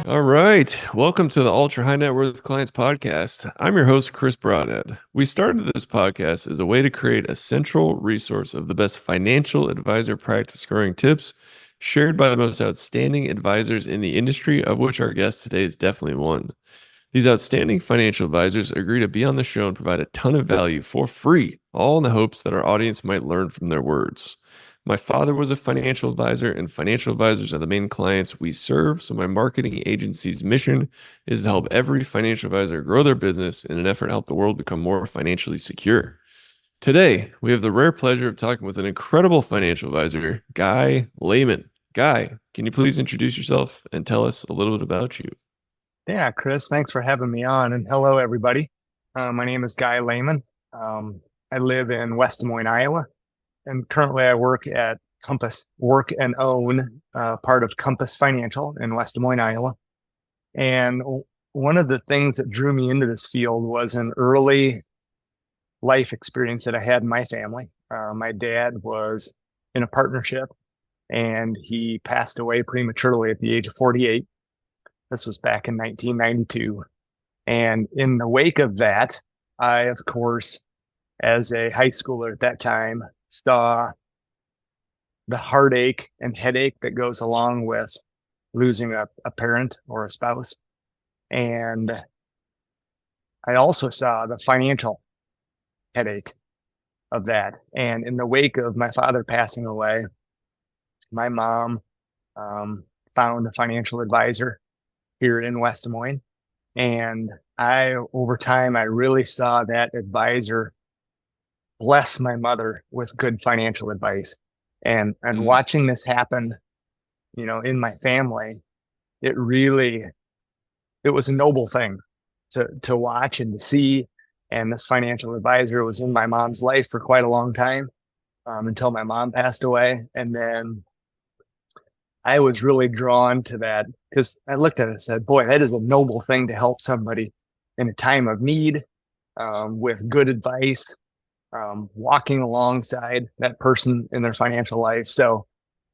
All right. Welcome to the Ultra High Net Worth Clients Podcast. I'm your host, Chris Broadhead. We started this podcast as a way to create a central resource of the best financial advisor practice growing tips shared by the most outstanding advisors in the industry, of which our guest today is definitely one. These outstanding financial advisors agree to be on the show and provide a ton of value for free, all in the hopes that our audience might learn from their words. My father was a financial advisor, and financial advisors are the main clients we serve. So, my marketing agency's mission is to help every financial advisor grow their business in an effort to help the world become more financially secure. Today, we have the rare pleasure of talking with an incredible financial advisor, Guy Leman. Guy, can you please introduce yourself and tell us a little bit about you? Yeah, Chris, thanks for having me on. And hello, everybody. My name is Guy Leman. I live in West Des Moines, Iowa, and currently I work at Compass Work and Own, part of Compass Financial in West Des Moines, Iowa. And one of the things that drew me into this field was an early life experience that I had in my family. My dad was in a partnership and he passed away prematurely at the age of 48. This was back in 1992. And in the wake of that, I, of course, as a high schooler at that time, saw the heartache and headache that goes along with losing a parent or a spouse. And I also saw the financial headache of that. And in the wake of my father passing away, my mom found a financial advisor here in West Des Moines. And over time, I really saw that advisor bless my mother with good financial advice. And watching this happen, in my family, it was a noble thing to watch and to see. And this financial advisor was in my mom's life for quite a long time, until my mom passed away. And then I was really drawn to that because I looked at it and said, boy, that is a noble thing to help somebody in a time of need, with good advice, walking alongside that person in their financial life. So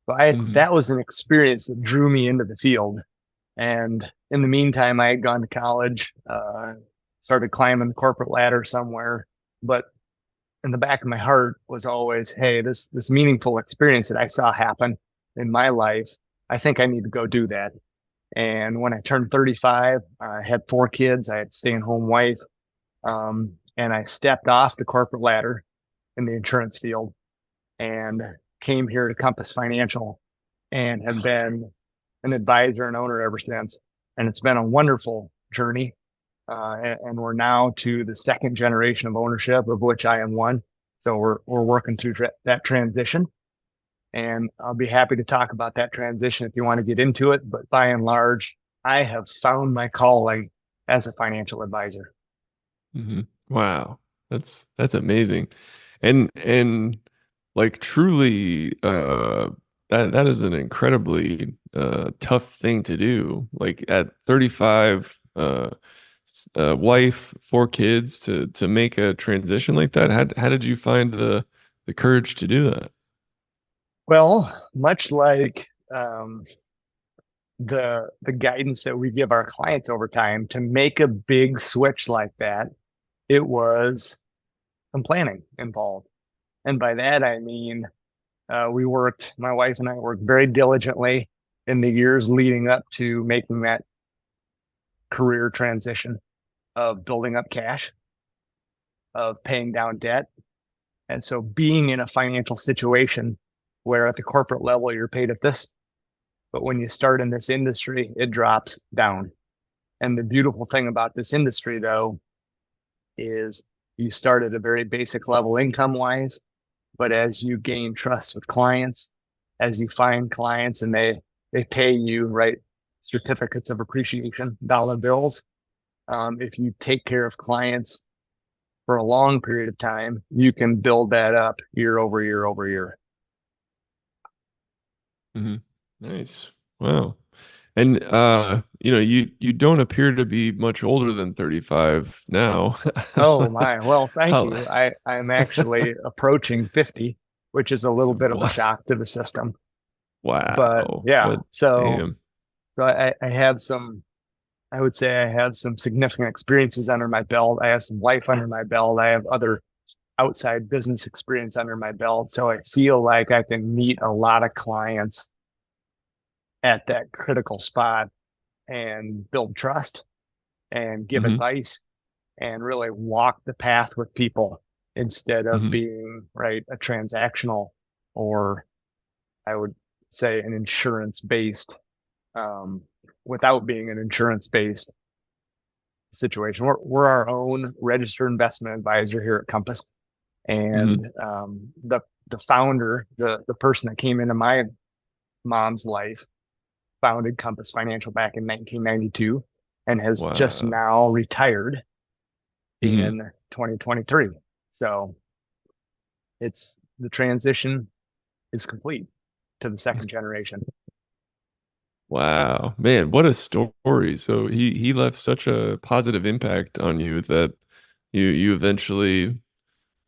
that was an experience that drew me into the field. And in the meantime, I had gone to college, started climbing the corporate ladder somewhere. But in the back of my heart was always, hey, this meaningful experience that I saw happen in my life, I think I need to go do that. And when I turned 35, I had 4 kids. I had a stay-at-home wife, and I stepped off the corporate ladder in the insurance field and came here to Compass Financial and have been an advisor and owner ever since. And it's been a wonderful journey. And we're now to the second generation of ownership, of which I am one. So we're working through that transition. And I'll be happy to talk about that transition if you want to get into it. But by and large, I have found my calling as a financial advisor. Mm-hmm. Wow, that's amazing, and like truly, that is an incredibly tough thing to do. Like at 35, wife, 4 kids to make a transition like that. How did you find the courage to do that? Well, much like the guidance that we give our clients over time, to make a big switch like that, it was some planning involved. And by that, I mean, my wife and I worked very diligently in the years leading up to making that career transition of building up cash, of paying down debt. And so being in a financial situation where at the corporate level, you're paid at this, but when you start in this industry, it drops down. And the beautiful thing about this industry, though, is you start at a very basic level income wise, but as you gain trust with clients, as you find clients and they pay you, right, certificates of appreciation, dollar bills. If you take care of clients for a long period of time, you can build that up year over year over year. Mm-hmm. Nice. Wow. And you don't appear to be much older than 35 now. Oh my. Well, thank How, you. I'm actually approaching 50, which is a little bit of a wow. shock to the system. But Wow. yeah, But so damn. So I have some, I would say I have some significant experiences under my belt. I have some life under my belt. I have other outside business experience under my belt. So I feel like I can meet a lot of clients at that critical spot and build trust and give Mm-hmm. advice and really walk the path with people instead of Mm-hmm. being right a transactional, or I would say an insurance based, um, without being an insurance based situation. We're our own registered investment advisor here at Compass. Mm-hmm. And the founder, the person that came into my mom's life, founded Compass Financial back in 1992 and has just Wow. now retired Mm-hmm. in 2023. So it's the transition is complete to the second generation. Wow, man, what a story. So he left such a positive impact on you that you eventually,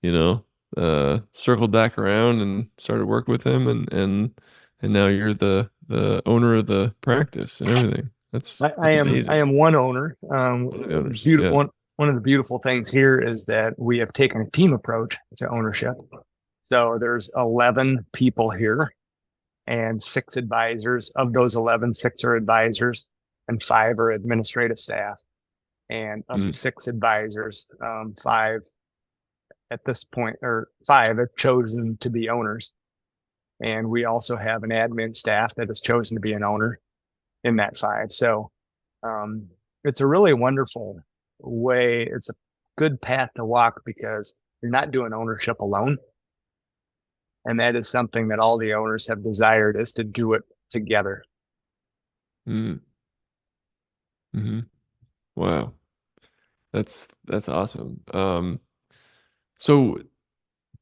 you know, circled back around and started work with him, and now you're the owner of the practice and everything. That's I amazing. am one owner. One of the owners. Beautiful Yeah. one of the beautiful things here is that we have taken a team approach to ownership. So there's 11 people here and 6 advisors. Of those 11, 6 are advisors and 5 are administrative staff. And of the Mm, 6 advisors, 5 at this point, or 5 have chosen to be owners. And we also have an admin staff that has chosen to be an owner in that 5. So um, it's a really wonderful way. It's a good path to walk because you're not doing ownership alone. And that is something that all the owners have desired, is to do it together. mm, hmm. Wow. That's awesome. So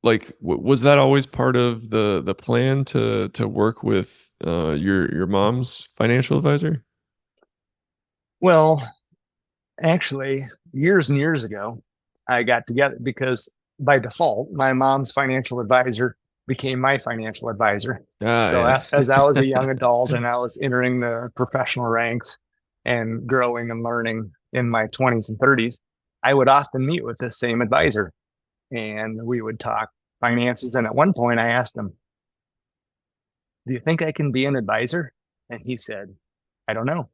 like was that always part of the plan to work with your mom's financial advisor? Well, actually, years and years ago, I got together because by default, my mom's financial advisor became my financial advisor. Ah, So yes. as I was a young adult and I was entering the professional ranks and growing and learning in my 20s and 30s, I would often meet with this same advisor and we would talk finances. And at one point, I asked him, "Do you think I can be an advisor?" And he said, "I don't know.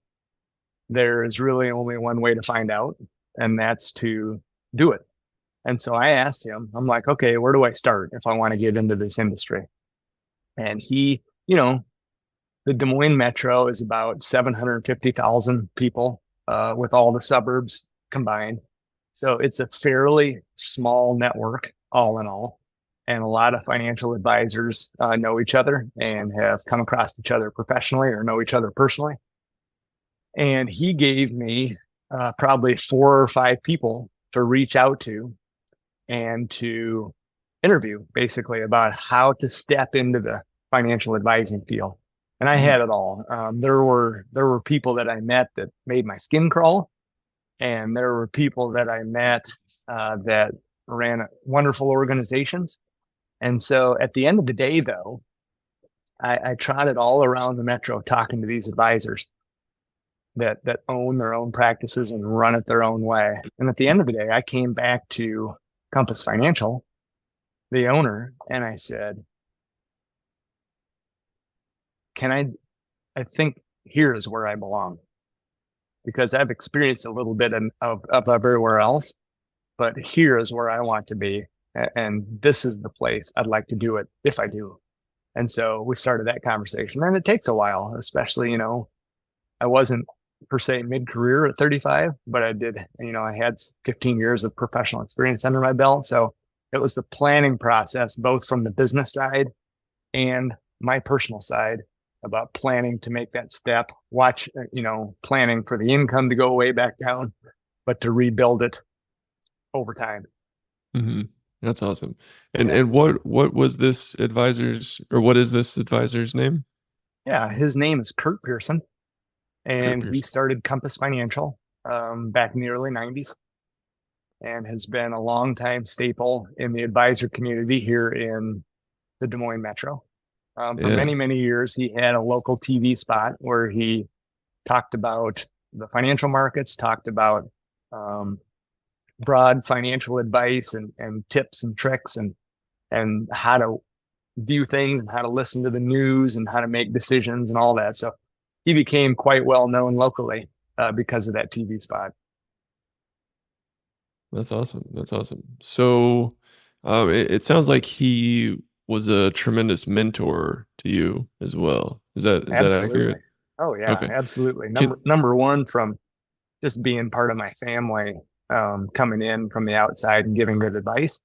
There is really only one way to find out, and that's to do it." And so I asked him, I'm like, "Okay, where do I start if I want to get into this industry?" And he, the Des Moines metro is about 750,000 people, with all the suburbs combined. So it's a fairly small network, all in all. And a lot of financial advisors know each other and have come across each other professionally or know each other personally. And he gave me probably 4 or 5 people to reach out to and to interview, basically, about how to step into the financial advising field. And I Mhm. had it all. There were people that I met that made my skin crawl, and there were people that I met that ran wonderful organizations. And so at the end of the day, though, I trotted all around the metro talking to these advisors that own their own practices and run it their own way. And at the end of the day, I came back to Compass Financial, the owner, and I said, "Can I think here is where I belong, because I've experienced a little bit of everywhere else, but here is where I want to be. And this is the place I'd like to do it if I do." And so we started that conversation. And it takes a while, especially, I wasn't per se mid career at 35, but I did, I had 15 years of professional experience under my belt. So it was the planning process, both from the business side and my personal side, about planning to make that step, planning for the income to go way back down, but to rebuild it over time. Mhm. That's awesome. And Yeah. and what was this advisor's, or what is this advisor's name? Yeah. His name is Kurt Pearson, Kurt and he Pearson. started Compass Financial back in the early 90s and has been a longtime staple in the advisor community here in the Des Moines metro. For Yeah. many, many years, he had a local TV spot where he talked about the financial markets, talked about broad financial advice and tips and tricks and how to view things and how to listen to the news and how to make decisions and all that. So he became quite well known locally because of that TV spot. That's awesome. That's awesome. So, it sounds like he was a tremendous mentor to you as well. Is that Absolutely. accurate? Oh yeah, Okay. absolutely. Can Number one, from just being part of my family, coming in from the outside and giving good advice.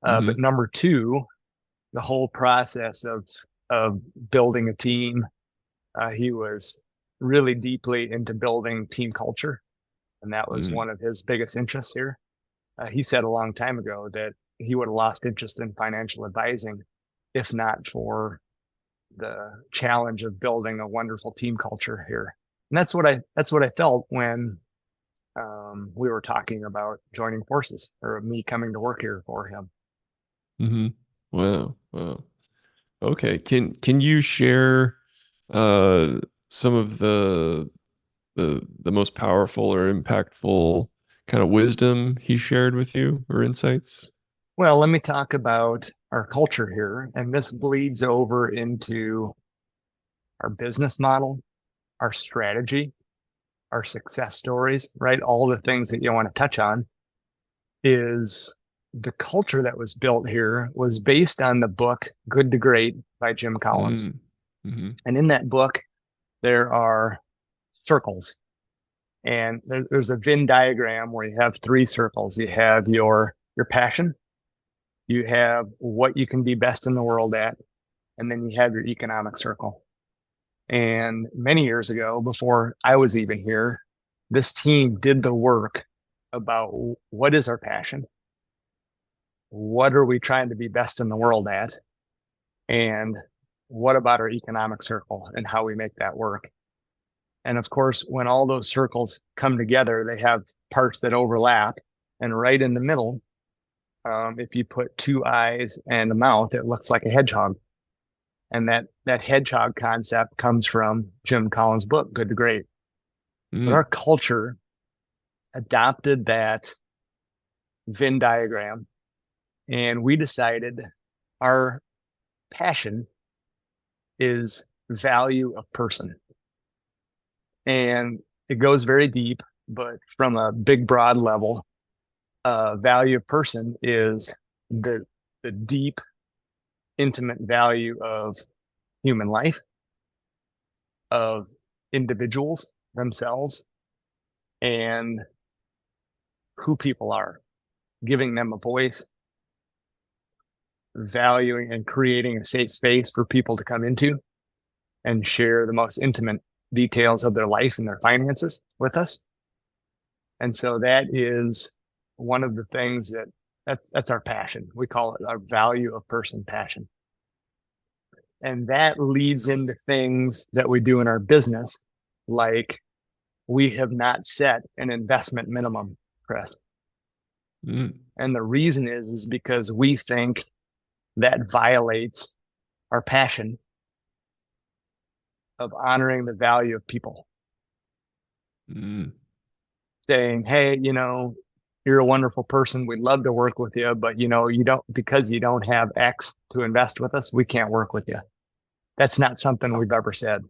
But Mhm. number two, the whole process of building a team. He was really deeply into building team culture, and that was Mm. one of his biggest interests here. He said a long time ago that he would have lost interest in financial advising if not for the challenge of building a wonderful team culture here. And that's what I felt when we were talking about joining forces or me coming to work here for him. Mhm. Wow. Wow. Okay. Can you share uh some of the most powerful or impactful kind of wisdom he shared with you or insights? Well, let me talk about our culture here, and this bleeds over into our business model, our strategy, our success stories, right? All the things that you want to touch on is the culture that was built here was based on the book Good to Great by Jim Collins. Mm. Mhm. And in that book, there are circles. And there's a Venn diagram where you have three circles. You have your passion, you have what you can be best in the world at, and then you have your economic circle. And many years ago, before I was even here, this team did the work about what is our passion? What are we trying to be best in the world at? And what about our economic circle and how we make that work? And of course, when all those circles come together, they have parts that overlap. And right in the middle, if you put two eyes and a mouth, it looks like a hedgehog. And that hedgehog concept comes from Jim Collins' book, Good to Great. But our Mm. culture adopted that Venn diagram, and we decided our passion is value of person. And it goes very deep, but from a big, broad level, value of person is the deep, intimate value of human life, of individuals themselves, and who people are, giving them a voice, valuing and creating a safe space for people to come into and share the most intimate details of their life and their finances with us. And so that is one of the things that's our passion. We call it our value of person passion. And that leads into things that we do in our business, like we have not set an investment minimum, Chris. Mm. And the reason is because we think that violates our passion of honoring the value of people. Mm. Saying, hey, you're a wonderful person. We'd love to work with you, but you don't, because you don't have X to invest with us, we can't work with you. That's not something we've ever said.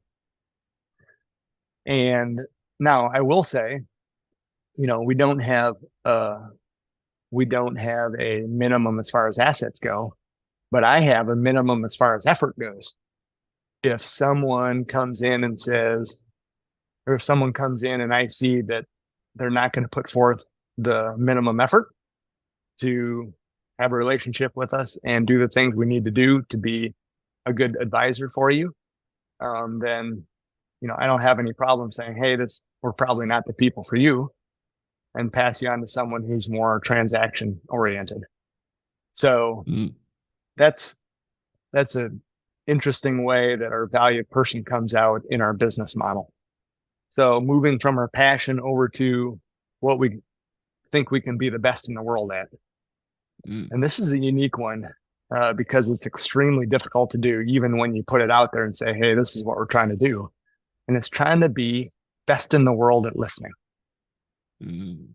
And now I will say, we don't have a minimum as far as assets go, but I have a minimum as far as effort goes. If someone comes in and says, or if someone comes in and I see that they're not going to put forth the minimum effort to have a relationship with us and do the things we need to do to be a good advisor for you, then I don't have any problem saying, hey, we're probably not the people for you, and pass you on to someone who's more transaction oriented. So Mm. that's a interesting way that our value person comes out in our business model. So moving from our passion over to what we think we can be the best in the world at. Mm. And this is a unique one because it's extremely difficult to do, even when you put it out there and say, hey, this is what we're trying to do. And it's trying to be best in the world at listening. Mm.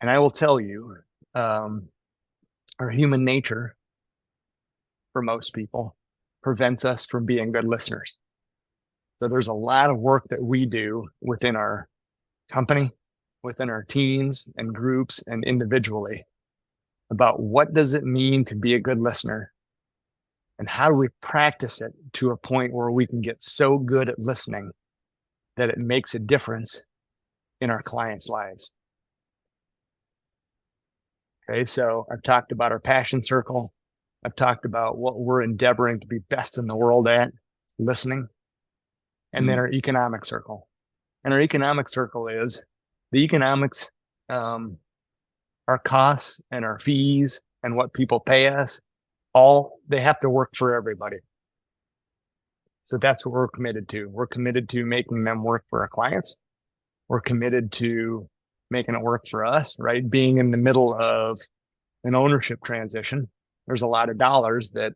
And I will tell you, our human nature, for most people, prevents us from being good listeners. So there's a lot of work that we do within our company, within our teams and groups and individually about what does it mean to be a good listener and how do we practice it to a point where we can get so good at listening that it makes a difference in our clients' lives. Okay, so I've talked about our passion circle. I've talked about what we're endeavoring to be best in the world at, listening, and then our economic circle. And our economic circle is the economics, our costs and our fees and what people pay us, all they have to work for everybody. So that's what we're committed to. We're committed to making them work for our clients. We're committed to making it work for us, right? Being in the middle of an ownership transition, there's a lot of dollars that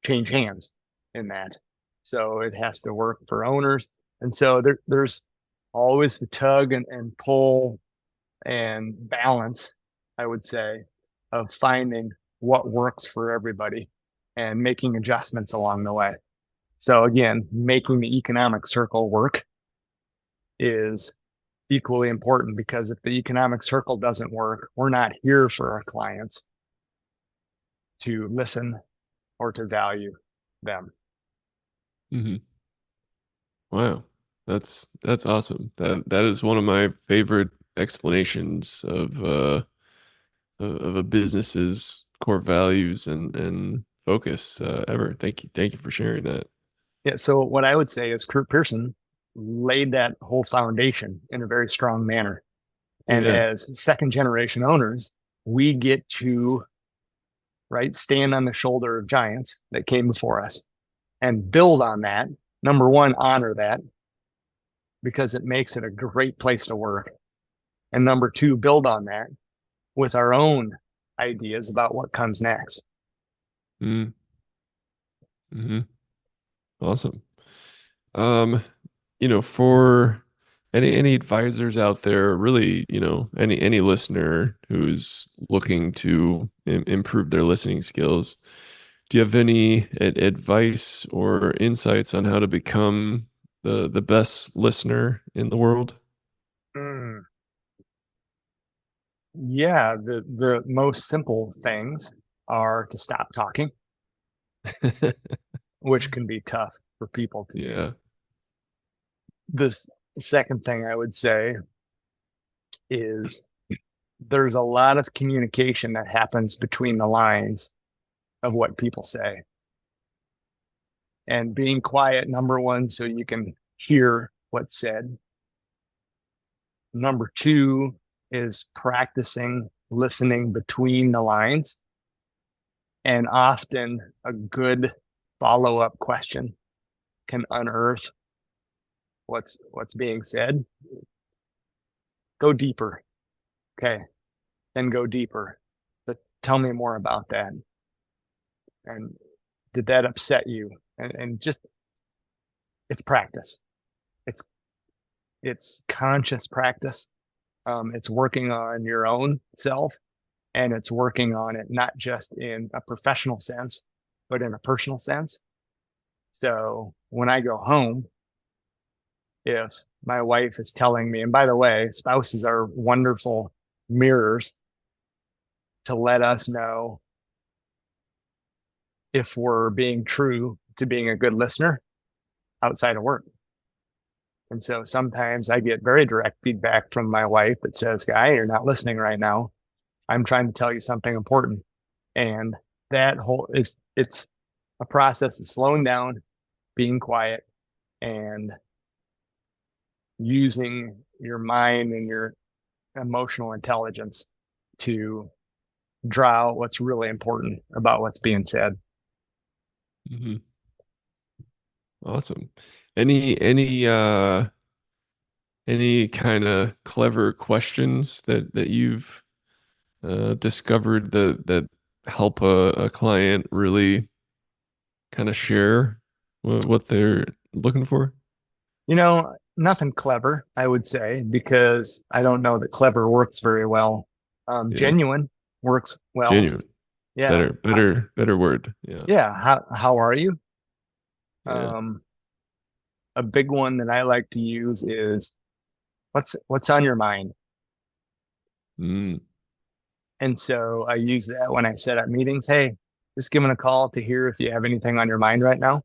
change hands in that. So it has to work for owners. And so there's always the tug and pull and balance, I would say, of finding what works for everybody and making adjustments along the way. So again, making the economic circle work is equally important because if the economic circle doesn't work, we're not here for our clients to listen or to value them. Mm-hmm. Wow, that's awesome. That is one of my favorite explanations of a business's core values and focus ever. Thank you for sharing that. Yeah. So what I would say is Kurt Pearson laid that whole foundation in a very strong manner. And Yeah. as second generation owners, we get to stand on the shoulder of giants that came before us and build on that. Number one, honor that because it makes it a great place to work. And number two, build on that with our own ideas about what comes next. Mm. Hmm. Awesome. Um, for any advisors out there, really, any listener who's looking to improve their listening skills, do you have any advice or insights on how to become the best listener in the world? Mm. Yeah, the most simple things are to stop talking, which can be tough for people to do. Yeah. The second thing I would say is there's a lot of communication that happens between the lines of what people say. And being quiet, number one, so you can hear what's said. Number two is practicing listening between the lines. And often a good follow-up question can unearth what's being said. Go deeper. Okay. Then go deeper. But tell me more about that. And did that upset you? And just it's practice. It's it's conscious practice. It's working on your own self and it's working on it not just in a professional sense, but in a personal sense. So when I go home, if my wife is telling me, and by the way, spouses are wonderful mirrors to let us know if we're being true to being a good listener outside of work. And so sometimes I get very direct feedback from my wife that says, Guy, you're not listening right now. I'm trying to tell you something important. And that whole it's a process of slowing down, being quiet, and using your mind and your emotional intelligence to draw out what's really important about what's being said. Hmm. Awesome. Any kind of clever questions that you've discovered that help a client really kind of share what they're looking for? Nothing clever, I would say, because I don't know that clever works very well. Yeah, Genuine works well. genuine. Yeah. Better word. Yeah, Yeah. How are you? yeah. Um, a big one that I like to use is what's on your mind? Mm. And so I use that when I set up meetings. Hey, just give me a call to hear if you have anything on your mind right now.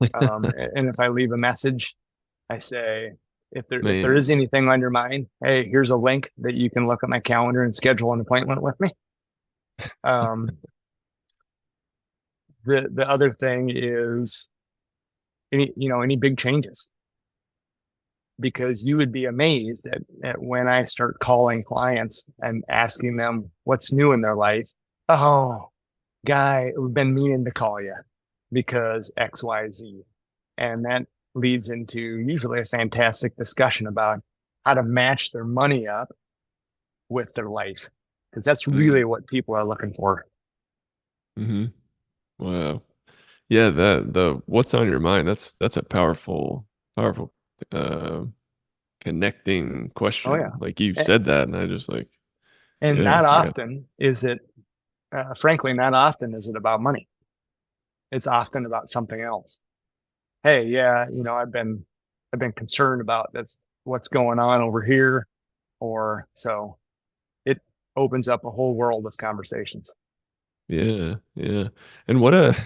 And if I leave a message, I say, if there Man, is anything on your mind, hey, here's a link that you can look at my calendar and schedule an appointment with me. Um, the other thing is any big changes, because you would be amazed at when I start calling clients and asking them what's new in their life. Oh, guy, we've been meaning to call you because XYZ. And that leads into usually a fantastic discussion about how to match their money up with their life, because that's mm. really what people are looking for. Hmm. Wow. Yeah, that the what's on your mind, that's a powerful uh connecting Oh, yeah. question. Like you said that and I just like, And yeah, not I got often is it, frankly, not often is it about money. It's often about something else. Hey, yeah, I've been concerned about this, what's going on over here, or so it opens up a whole world of conversations. yeah, yeah. And what a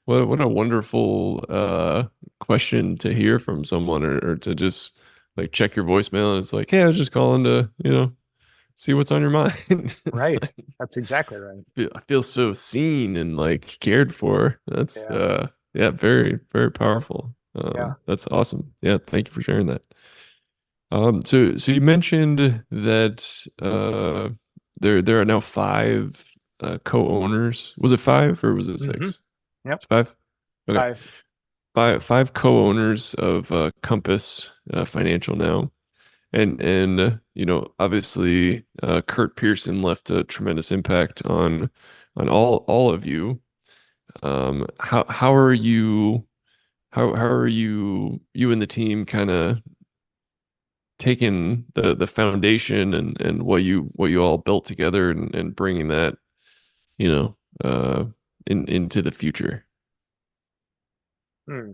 what a wonderful question to hear from someone, or to just like check your voicemail and it's like, hey, I was just calling to, see what's on your mind. Right. Like, That's exactly right. I feel so seen and like cared for. That's Yeah. yeah, very, very powerful. Yeah. That's awesome. Yeah, thank you for sharing that. So you mentioned that there are now five co-owners. Was it five or was it Hmm. six? Yep. It's five. Okay, Five. five co-owners of Compass Financial now, and obviously Kurt Pearson left a tremendous impact on all of you. How are you? How are you and the team kind of taking the foundation and what you all built together and bringing that, you know, uh, into the future? Hmm.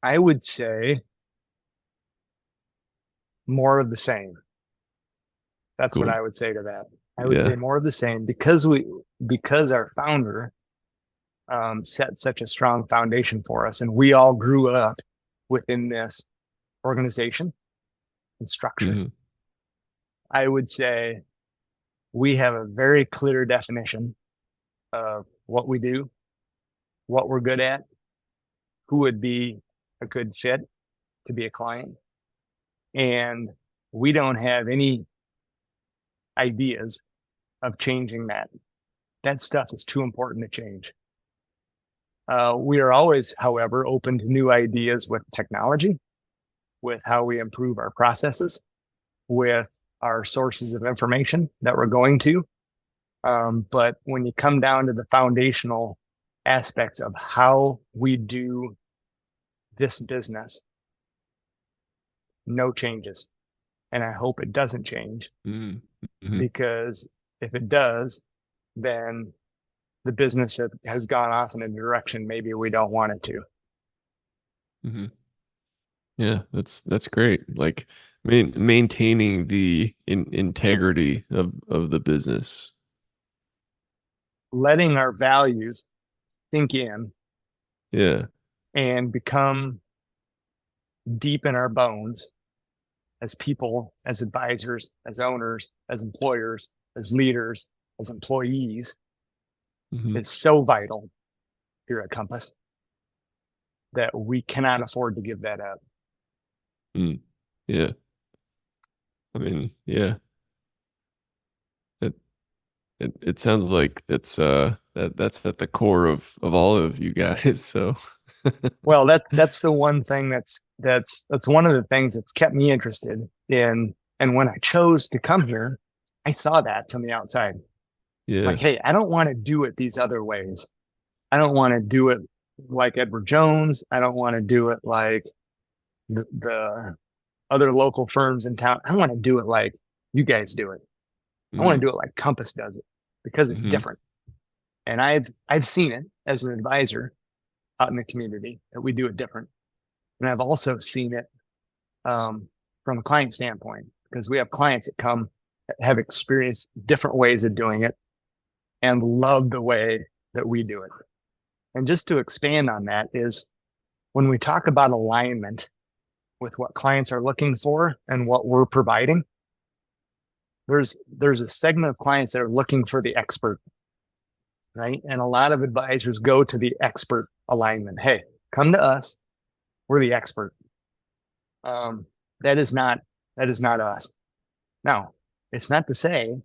I would say more of the same. That's what Cool. I would say to that. I would say Yeah. more of the same, because our founder set such a strong foundation for us, and we all grew up within this organization and structure. Hmm. I would say we have a very clear definition of what we do, what we're good at, who would be a good fit to be a client, and we don't have any ideas of changing that. That stuff is too important to change. We are always, however, open to new ideas with technology, with how we improve our processes, with our sources of information that we're going to. But when you come down to the foundational aspects of how we do this business, no changes. And I hope it doesn't change, Hmm. Hmm. because if it does, then the business has gone off in a direction maybe we don't want it to. Hmm. Yeah, that's great. Like, maintaining the integrity of the business. Letting our values sink in Yeah. and become deep in our bones as people, as advisors, as owners, as employers, as leaders, as employees, Hmm. is so vital here at Compass that we cannot afford to give that up. Mm. Yeah. I mean, yeah. It it sounds like that's at the core of all of you guys. So Well, that's the one thing that's one of the things that's kept me interested in. And when I chose to come here, I saw that from the outside. Like, yeah. hey, I don't want to do it these other ways. I don't want to do it like Edward Jones. I don't want to do it like the other local firms in town. I want to do it like you guys do it. I want to do it like Compass does it because it's different. And I've seen it as an advisor out in the community that we do it different. And I've also seen it from a client standpoint, because we have clients that come that have experienced different ways of doing it and love the way that we do it. And just to expand on that is when we talk about alignment with what clients are looking for and what we're providing, there's a segment of clients that are looking for the expert, right? And a lot of advisors go to the expert alignment. Hey, come to us. We're the expert. That is not us. Now, it's not to say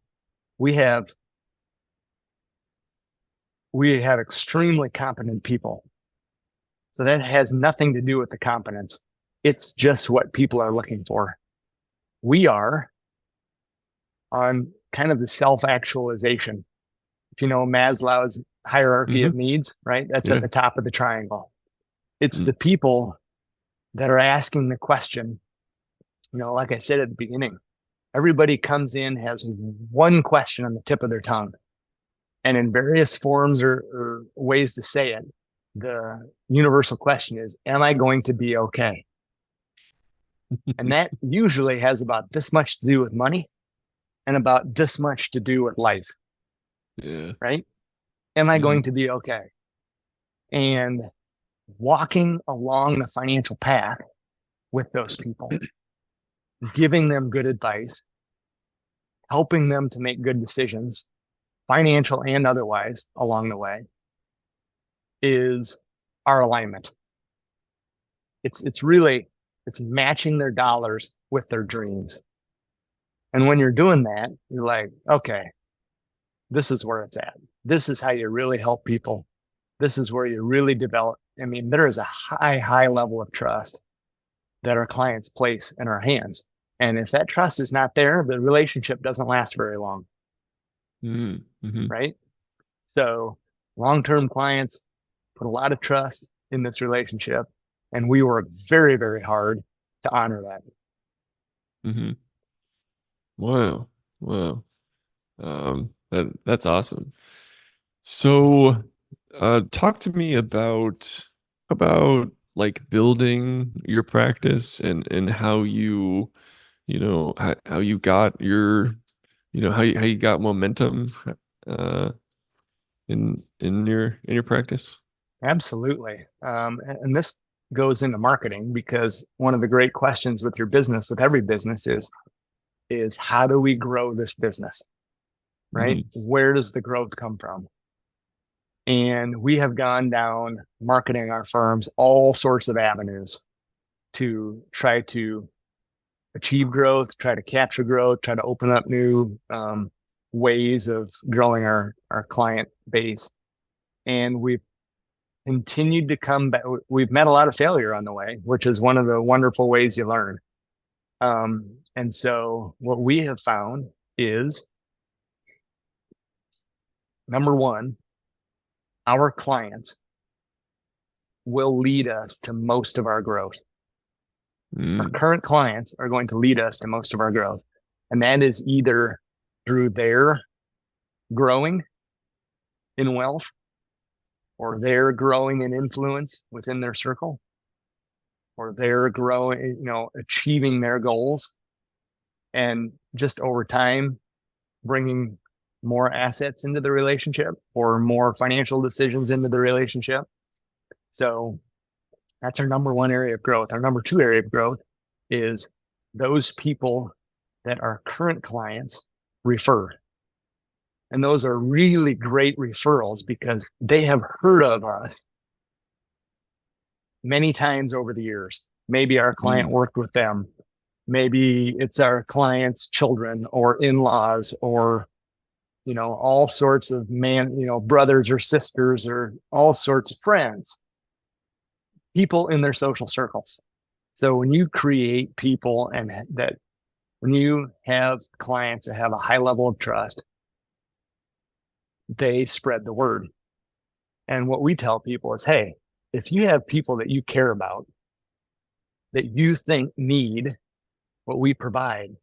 we have extremely competent people. So that has nothing to do with the competence. It's just what people are looking for. We are on kind of the self-actualization. If you know Maslow's hierarchy of needs, right? That's at the top of the triangle. It's the people that are asking the question, like I said at the beginning, everybody comes in, has one question on the tip of their tongue. And in various forms or ways to say it, the universal question is, am I going to be okay? And that usually has about this much to do with money and about this much to do with life. Yeah. Right? Am I going to be okay? And walking along the financial path with those people, giving them good advice, helping them to make good decisions, financial and otherwise along the way, is our alignment. It's matching their dollars with their dreams. And when you're doing that, you're like, okay, this is where it's at. This is how you really help people. This is where you really develop. I mean, there is a high level of trust that our clients place in our hands. And if that trust is not there, the relationship doesn't last very long. Right? So long-term clients put a lot of trust in this relationship, and we work very, very hard to honor that. Wow. That's awesome. So, talk to me about like building your practice and how you, how you got your, how you got momentum, in your practice. Absolutely. And this goes into marketing, because one of the great questions with your business, with every business, is how do we grow this business? Right? Where does the growth come from? And we have gone down marketing our firms, all sorts of avenues to try to achieve growth, try to capture growth, try to open up new ways of growing our client base. And we've continued to come back. We've met a lot of failure on the way, which is one of the wonderful ways you learn. And so what we have found is, number one, our clients will lead us to most of our growth. Our current clients are going to lead us to most of our growth. And that is either through their growing in wealth, or they're growing in influence within their circle, or they're growing, achieving their goals. And just over time, bringing more assets into the relationship or more financial decisions into the relationship. So that's our number one area of growth. Our number two area of growth is those people that our current clients refer. And those are really great referrals because they have heard of us many times over the years. Maybe our client worked with them. Maybe it's our client's children or in-laws or, all sorts of brothers or sisters or all sorts of friends, people in their social circles. So when you create people when you have clients that have a high level of trust, they spread the word. And what we tell people is, hey, if you have people that you care about, that you think need what we provide,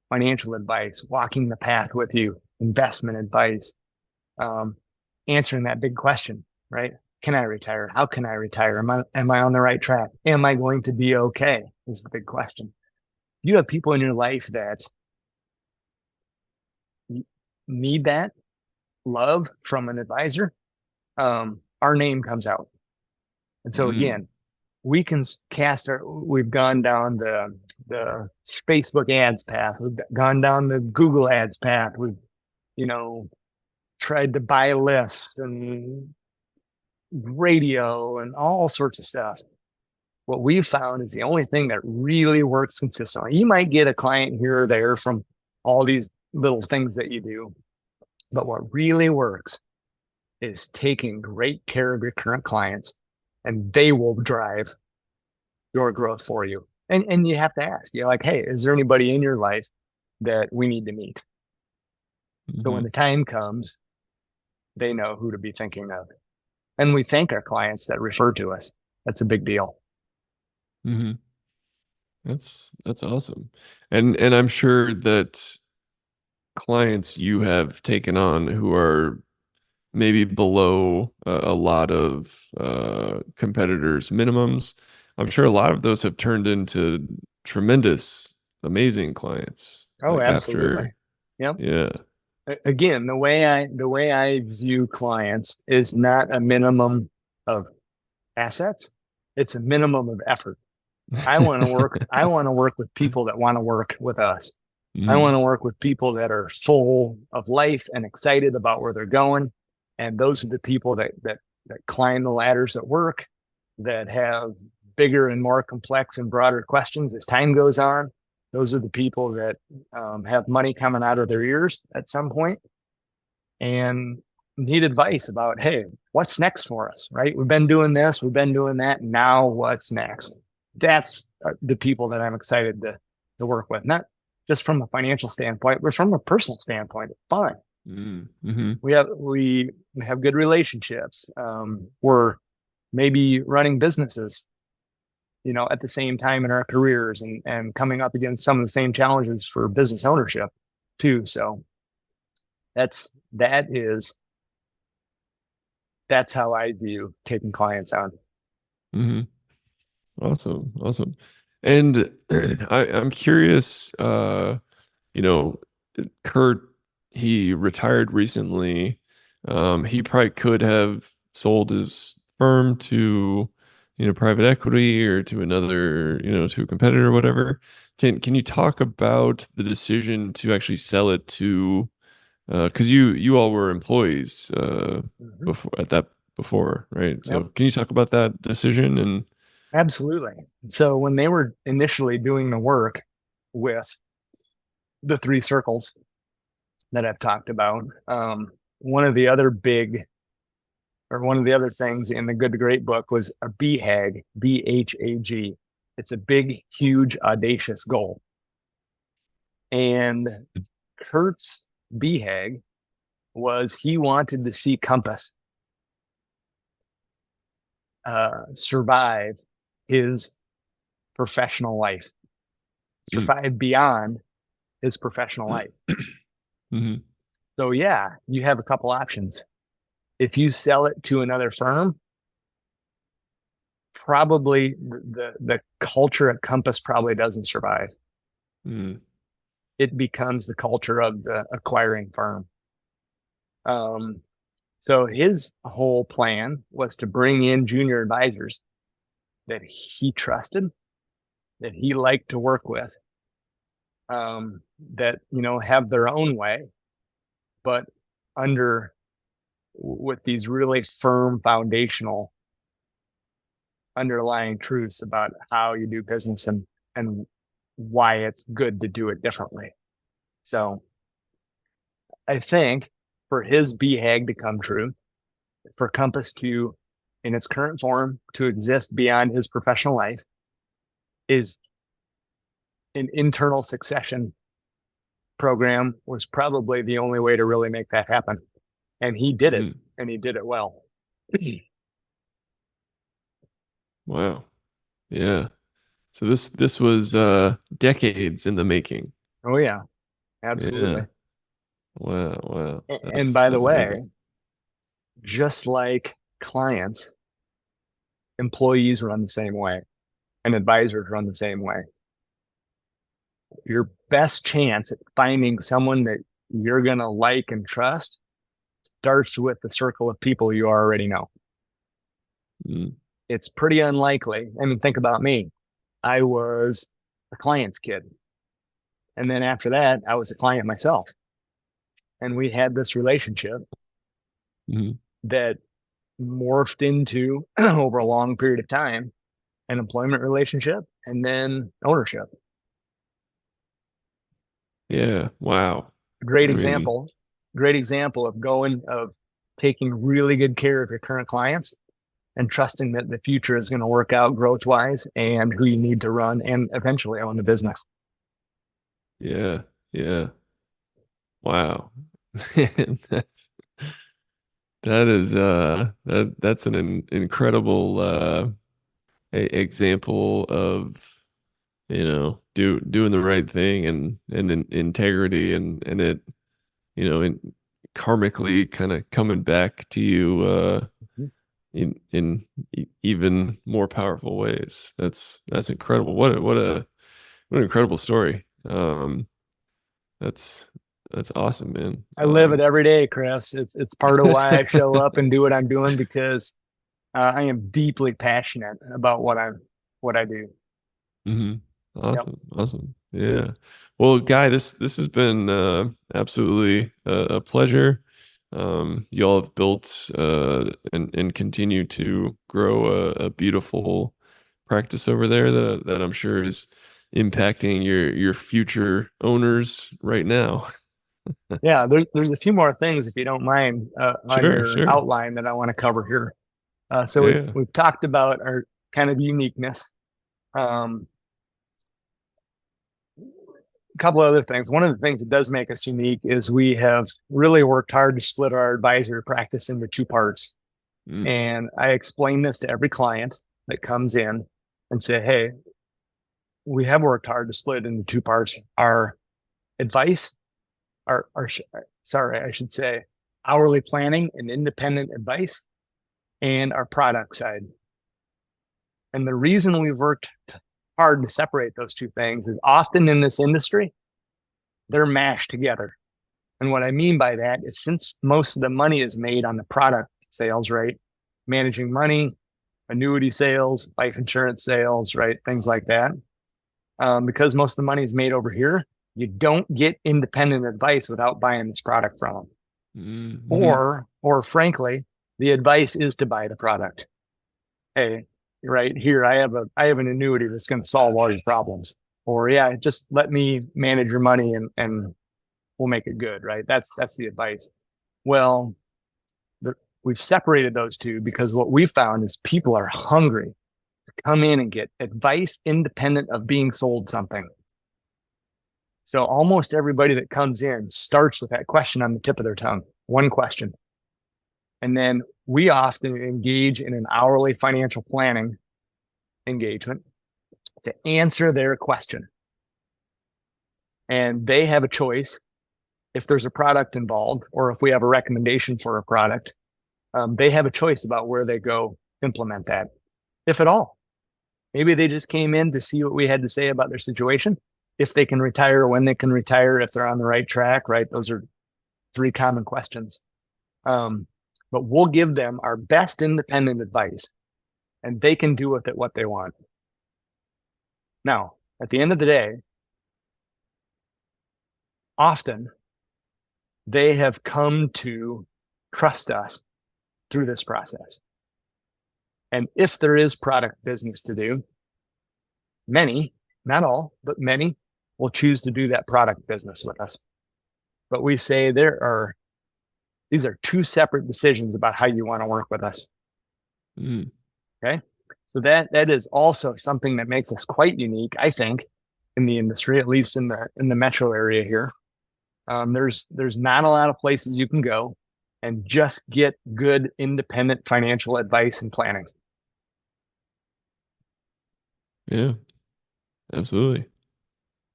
financial advice, walking the path with you, investment advice, answering that big question, right? Can I retire? How can I retire? Am I on the right track? Am I going to be okay? Is the big question. You have people in your life that need that love from an advisor. Our name comes out. And so again, we can we've gone down the Facebook ads path. We've gone down the Google ads path. We've, tried to buy lists and radio and all sorts of stuff. What we've found is the only thing that really works consistently. You might get a client here or there from all these little things that you do, but what really works is taking great care of your current clients, and they will drive your growth for you. And you have to ask, you're like, hey, is there anybody in your life that we need to meet? So when the time comes, they know who to be thinking of. And we thank our clients that refer to us. That's a big deal. That's awesome. And I'm sure that clients you have taken on who are maybe below a lot of competitors' minimums, I'm sure a lot of those have turned into tremendous, amazing clients. Oh, like absolutely. Yep. Yeah. Again, the way I view clients is not a minimum of assets; it's a minimum of effort. I want to work with people that want to work with us. I want to work with people that are full of life and excited about where they're going. And those are the people that climb the ladders at work, that have bigger and more complex and broader questions as time goes on. Those are the people that have money coming out of their ears at some point and need advice about, hey, what's next for us, right? We've been doing this, we've been doing that. Now what's next? That's the people that I'm excited to work with, not just from a financial standpoint, but from a personal standpoint. It's fun. We have good relationships. We're maybe running businesses, at the same time in our careers, and coming up against some of the same challenges for business ownership too. So that's how I view taking clients on. Awesome. And I'm curious, Kurt, he retired recently. He probably could have sold his firm to, private equity or to another, to a competitor or whatever. Can you talk about the decision to actually sell it to, because you all were employees before, right? So Can you talk about that decision? And absolutely. So when they were initially doing the work with the 3 circles that I've talked about, one of the other things in the Good to Great book was a BHAG, BHAG. It's a big, huge, audacious goal. And Kurt's BHAG was he wanted to see Compass survive his professional life, survive beyond his professional life. So yeah, you have a couple options. If you sell it to another firm, probably the culture at Compass probably doesn't survive. It becomes the culture of the acquiring firm. So his whole plan was to bring in junior advisors that he trusted, that he liked to work with, that, have their own way, but with these really firm foundational underlying truths about how you do business and why it's good to do it differently. So I think for his BHAG to come true, for Compass to, in its current form, to exist beyond his professional life, is an internal succession program was probably the only way to really make that happen. And he did it, and he did it well. Wow. Yeah. So this was decades in the making. Oh yeah, Yeah. absolutely. Wow. Wow. And by the That's way, amazing. just like clients, employees run the same way and advisors run the same way. Your best chance at finding someone that you're going to like and trust starts with the circle of people you already know. Mm, It's pretty unlikely. I mean, think about me. I was a client's kid. And then after that, I was a client myself. And we had this relationship mhm. that morphed into, over a long period of time, an employment relationship and then ownership. Yeah. Wow. Great I mean, example, great example of taking really good care of your current clients and trusting that the future is going to work out growth wise and who you need to run and eventually own the business. yeah. Yeah. Wow. That's that is that's an incredible example of doing the right thing and integrity and it in karmically kind of coming back to you in even more powerful ways. That's incredible. What an incredible story. That's that's awesome, man. I live it every day, Chris. It's part of why I show up and do what I'm doing because I am deeply passionate about what I do. hmm Yep. Awesome, awesome. Yeah. Well, Guy, this has been absolutely a pleasure. Y'all have built and continue to grow a beautiful practice over there that I'm sure is impacting your future owners right now. Yeah, there's a few more things, if you don't mind, on Sure, your sure. outline that I want to cover here. So Yeah. we've talked about our kind of uniqueness. Um, a couple of other things. One of the things that does make us unique is we have really worked hard to split our advisory practice into two parts. Mm, And I explain this to every client that comes in and say, hey, we have worked hard to split into two parts. Our advice, our sorry, I should say hourly planning and independent advice, and our product side. And the reason we've worked hard to separate those two things is often in this industry, they're mashed together. And what I mean by that is since most of the money is made on the product sales, right? Managing money, annuity sales, life insurance sales, right? Things like that. Because most of the money is made over here, you don't get independent advice without buying this product from them. mm-hmm. Or frankly, the advice is to buy the product. Hey, right here, I have an annuity that's going to solve all your problems. Or yeah, just let me manage your money and we'll make it good, right? That's the advice. Well, the, we've separated those two because what we found is people are hungry to come in and get advice independent of being sold something. So almost everybody that comes in starts with that question on the tip of their tongue, one question. And then we often engage in an hourly financial planning engagement to answer their question. And they have a choice if there's a product involved or if we have a recommendation for a product. They have a choice about where they go implement that, if at all. Maybe they just came in to see what we had to say about their situation, if they can retire, when they can retire, if they're on the right track, right? Those are three common questions. But we'll give them our best independent advice and they can do with it what they want. Now, at the end of the day, often they have come to trust us through this process. And if there is product business to do, many, not all, but many will choose to do that product business with us. But we say these are two separate decisions about how you want to work with us. Mm, Okay. So that is also something that makes us quite unique, I think, in the industry, at least in the metro area here. There's not a lot of places you can go and just get good independent financial advice and planning. Yeah, absolutely.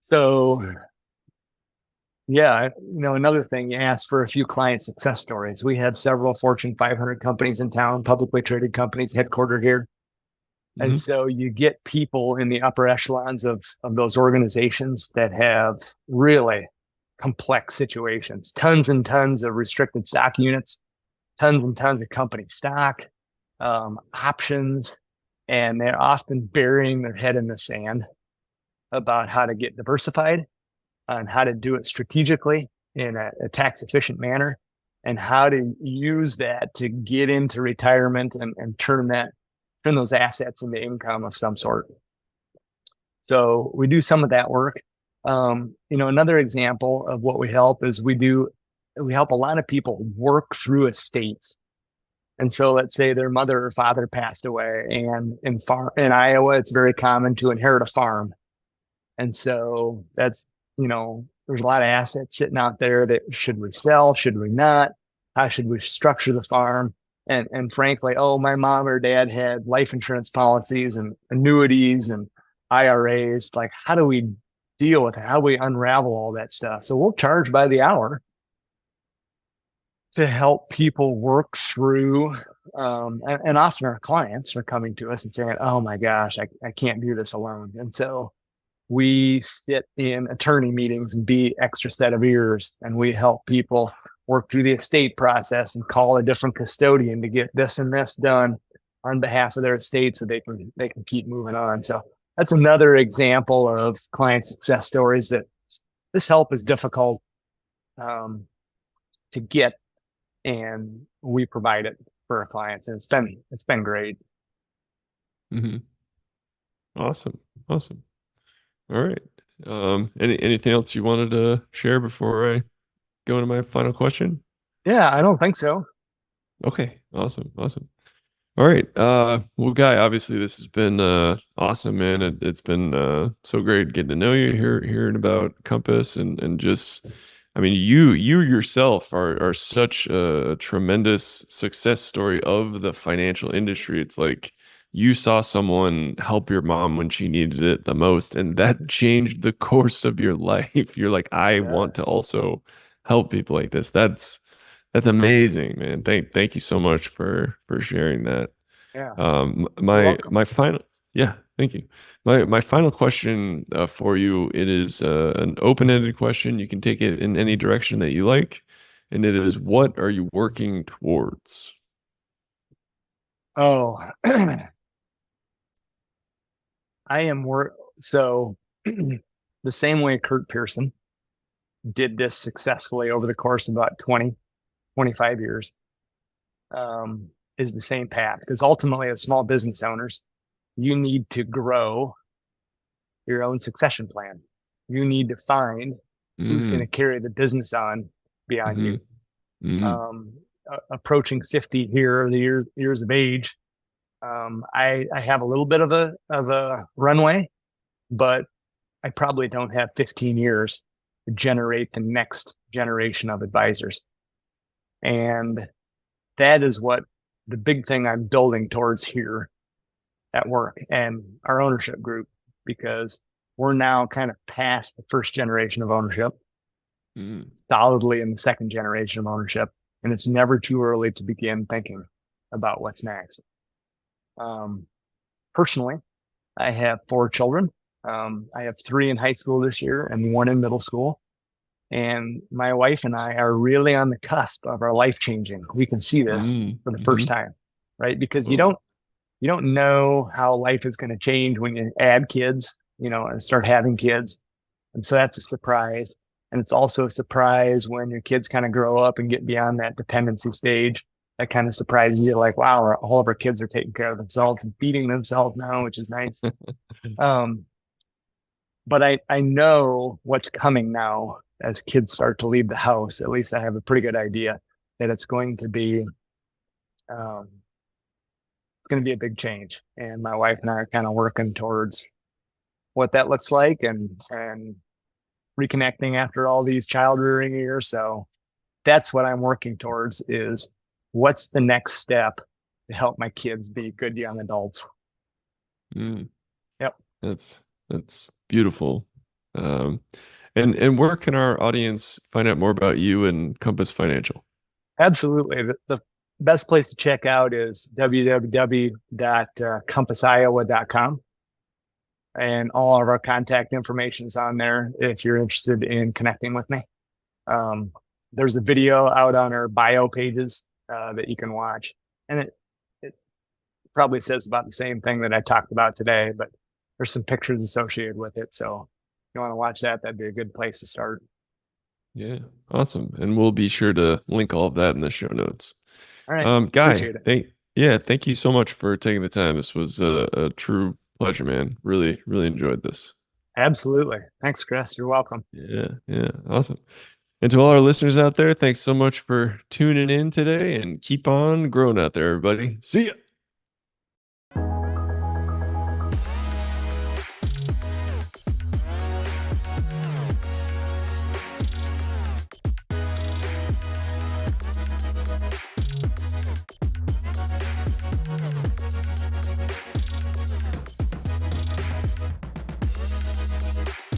So yeah, another thing, you asked for a few client success stories. We have several Fortune 500 companies in town, publicly traded companies headquartered here. And Hmm. so you get people in the upper echelons of those organizations that have really complex situations, tons and tons of restricted stock units, tons and tons of company stock, options, and they're often burying their head in the sand about how to get diversified and how to do it strategically in a tax efficient manner and how to use that to get into retirement and turn those assets into income of some sort. So we do some of that work. Another example of what we help is we help a lot of people work through estates. And so let's say their mother or father passed away, and in Iowa, it's very common to inherit a farm. And so there's a lot of assets sitting out there that should we sell? Should we not? How should we structure the farm? And frankly, oh, my mom or dad had life insurance policies and annuities and IRAs. Like, how do we deal with it? How do we unravel all that stuff? So we'll charge by the hour to help people work through. And often our clients are coming to us and saying, oh my gosh, I can't do this alone. And so we sit in attorney meetings and be extra set of ears, and we help people work through the estate process and call a different custodian to get this and this done on behalf of their estate so they can keep moving on. So that's another example of client success stories that this help is difficult to get, and we provide it for our clients, and it's been great. Hmm. Awesome. Awesome. All right. Anything else you wanted to share before I go into my final question? Yeah, I don't think so. Okay. Awesome. Awesome. All right. Well, Guy, obviously this has been awesome, man. It's been so great getting to know you, hearing about Compass and just I mean you yourself are such a tremendous success story of the financial industry. It's like you saw someone help your mom when she needed it the most, and that changed the course of your life. You're like, It I want to does. also help people like this. That's amazing, man. Thank you so much for sharing that. Yeah, you're welcome. My final, yeah, thank you. My final question for you, it is an open-ended question. You can take it in any direction that you like, and it is, what are you working towards? Oh, I am work. So the same way Kurt Pearson did this successfully over the course of about 25 years, is the same path. Because ultimately, as small business owners, you need to grow your own succession plan. You need to find who's going to Mm, carry the business on beyond mm-hmm, you. mm-hmm, Approaching 50 here, years of age, I have a little bit of a runway, but I probably don't have 15 years to generate the next generation of advisors. And that is what the big thing I'm building towards here at work and our ownership group, because we're now kind of past the first generation of ownership, mm, solidly in the second generation of ownership. And it's never too early to begin thinking about what's next. Um, Personally, I have 4 children. I have 3 in high school this year and 1 in middle school. And my wife and I are really on the cusp of our life changing. We can see this for the mm-hmm. first time, right? Because Oh, you don't know how life is going to change when you add kids, and start having kids. And so that's a surprise. And it's also a surprise when your kids kind of grow up and get beyond that dependency stage. That kind of surprises you, like, wow, all of our kids are taking care of themselves and feeding themselves now, which is nice. Um, but I know what's coming now as kids start to leave the house. At least I have a pretty good idea that um, it's going to be a big change. And my wife and I are kind of working towards what that looks like, and reconnecting after all these child rearing years. So that's what I'm working towards, is what's the next step to help my kids be good young adults. mm. Yep. That's beautiful. Um, and where can our audience find out more about you and Compass Financial? Absolutely. The best place to check out is www.compassiowa.com. And all of our contact information is on there if you're interested in connecting with me. Um, there's a video out on our bio pages that you can watch. And it probably says about the same thing that I talked about today, but there's some pictures associated with it. So if you want to watch that, that'd be a good place to start. Yeah, awesome. And we'll be sure to link all of that in the show notes. All right. Guy, Appreciate it. thank you so much for taking the time. This was a true pleasure, man. Really, really enjoyed this. Absolutely. Thanks, Chris. You're welcome. Yeah, awesome. And to all our listeners out there, thanks so much for tuning in today and keep on growing out there, everybody. See ya.